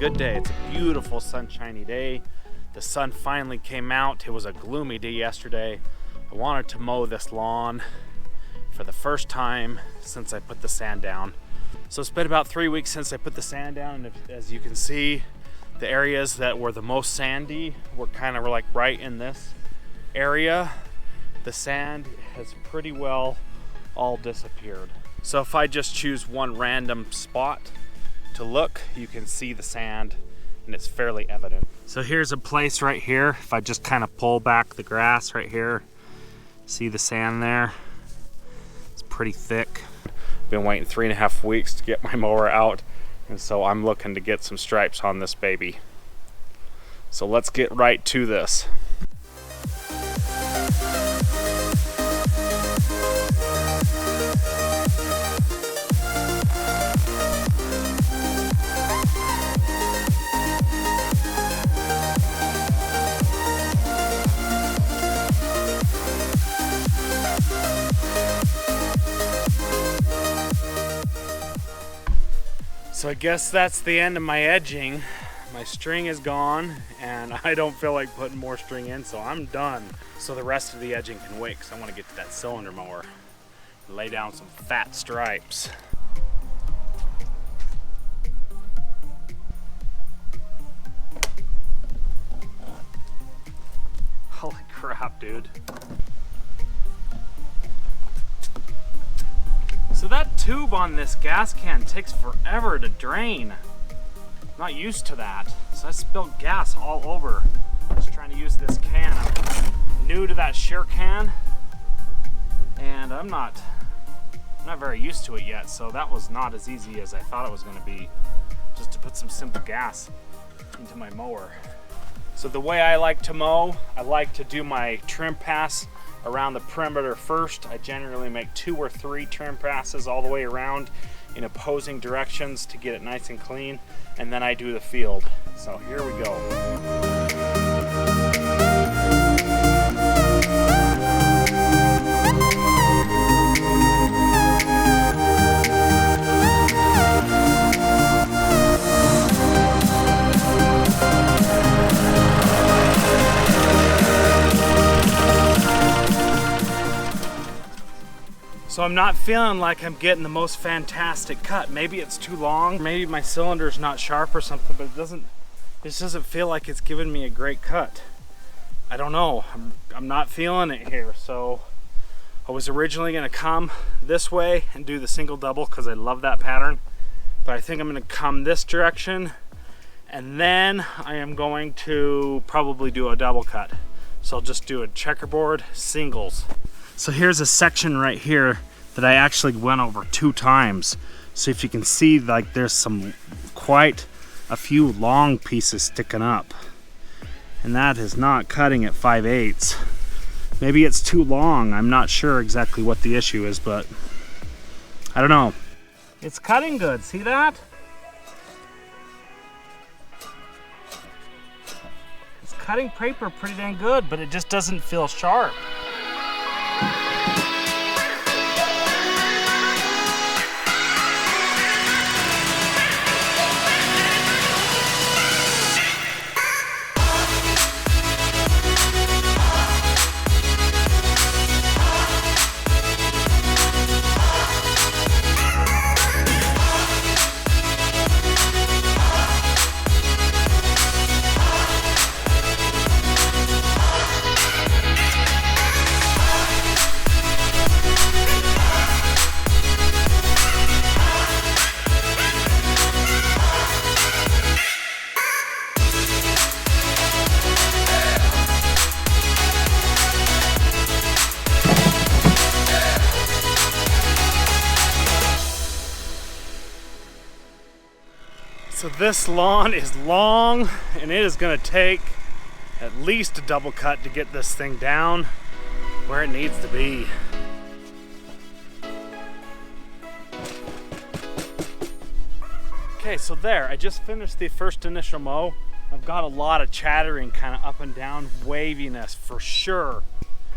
good day. It's a beautiful sunshiny day. The sun finally came out. It was a gloomy day yesterday. I wanted to mow this lawn for the first time since I put the sand down. So it's been about 3 weeks since I put the sand down, and as you can see, the areas that were the most sandy were kind of like right in this area. The sand has pretty well all disappeared. So if I just choose one random spot to look, you can see the sand and it's fairly evident. So here's a place right here. If I just kind of pull back the grass right here, see the sand there? It's pretty thick. Been waiting 3.5 weeks to get my mower out, and so I'm looking to get some stripes on this baby. So let's get right to this. So I guess that's the end of my edging. My string is gone and I don't feel like putting more string in, so I'm done. So the rest of the edging can wait because I want to get to that cylinder mower and lay down some fat stripes. Holy crap, dude. So that tube on this gas can takes forever to drain. I'm not used to that. So I spilled gas all over. Just trying to use this can. I'm new to that shear can, and I'm not very used to it yet. So that was not as easy as I thought it was going to be, just to put some simple gas into my mower. So the way I like to mow, I like to do my trim pass around the perimeter first. I generally make 2 or 3 trim passes all the way around in opposing directions to get it nice and clean, and then I do the field. So here we go. So I'm not feeling like I'm getting the most fantastic cut. Maybe it's too long, maybe my cylinder's not sharp or something, but this doesn't feel like it's giving me a great cut. I don't know, I'm not feeling it here. So I was originally gonna come this way and do the single double because I love that pattern, but I think I'm gonna come this direction, and then I am going to probably do a double cut. So I'll just do a checkerboard singles. So here's a section right here that I actually went over 2 times. So if you can see, like, there's quite a few long pieces sticking up, and that is not cutting at 5/8. Maybe it's too long. I'm not sure exactly what the issue is, but I don't know. It's cutting good, see that? It's cutting paper pretty dang good, but it just doesn't feel sharp. So this lawn is long, and it is going to take at least a double cut to get this thing down where it needs to be. Okay, so there, I just finished the first initial mow. I've got a lot of chattering kind of up and down, waviness for sure.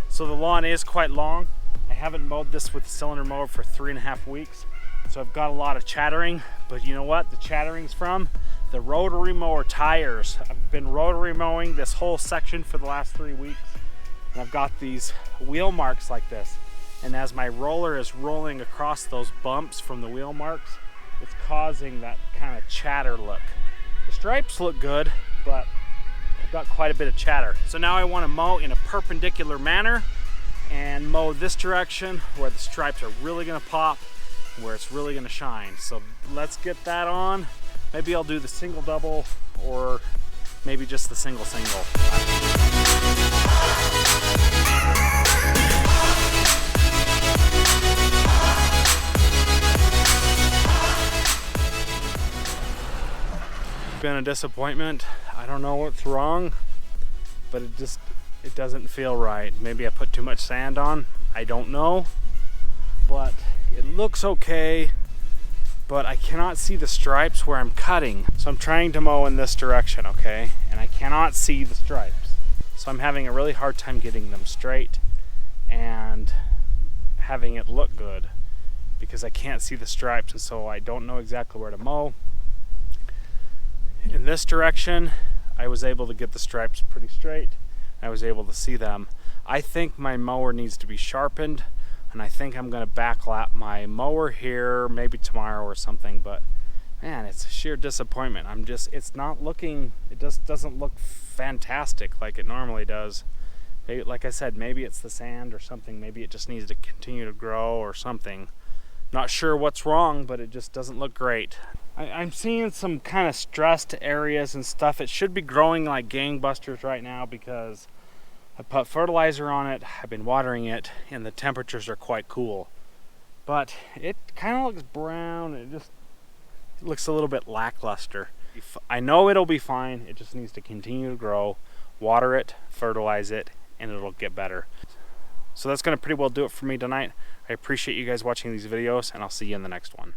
So the lawn is quite long. I haven't mowed this with the cylinder mower for 3.5 weeks. So I've got a lot of chattering, but you know what the chattering's from? the rotary mower tires. I've been rotary mowing this whole section for the last 3 weeks, and I've got these wheel marks like this. And as my roller is rolling across those bumps from the wheel marks, it's causing that kind of chatter look. The stripes look good, but I've got quite a bit of chatter. So now I want to mow in a perpendicular manner and mow this direction where the stripes are really going to pop, where it's really going to shine. So let's get that on. Maybe I'll do the single double, or maybe just the single single. Been a disappointment. I don't know what's wrong, but it doesn't feel right. Maybe I put too much sand on, I don't know, but it looks okay, but I cannot see the stripes where I'm cutting. So I'm trying to mow in this direction, okay, and I cannot see the stripes, so I'm having a really hard time getting them straight and having it look good because I can't see the stripes, and so I don't know exactly where to mow. In this direction, I was able to get the stripes pretty straight. I was able to see them. I think my mower needs to be sharpened, and I think I'm going to backlap my mower here maybe tomorrow or something, but man, it's a sheer disappointment. It's not looking, it just doesn't look fantastic like it normally does. Maybe, like I said, maybe it's the sand or something. Maybe it just needs to continue to grow or something. Not sure what's wrong, but it just doesn't look great. I'm seeing some kind of stressed areas and stuff. It should be growing like gangbusters right now because I put fertilizer on it, I've been watering it, and the temperatures are quite cool. But it kind of looks brown. It looks a little bit lackluster. I know it'll be fine. It just needs to continue to grow, water it, fertilize it, and it'll get better. So that's going to pretty well do it for me tonight. I appreciate you guys watching these videos, and I'll see you in the next one.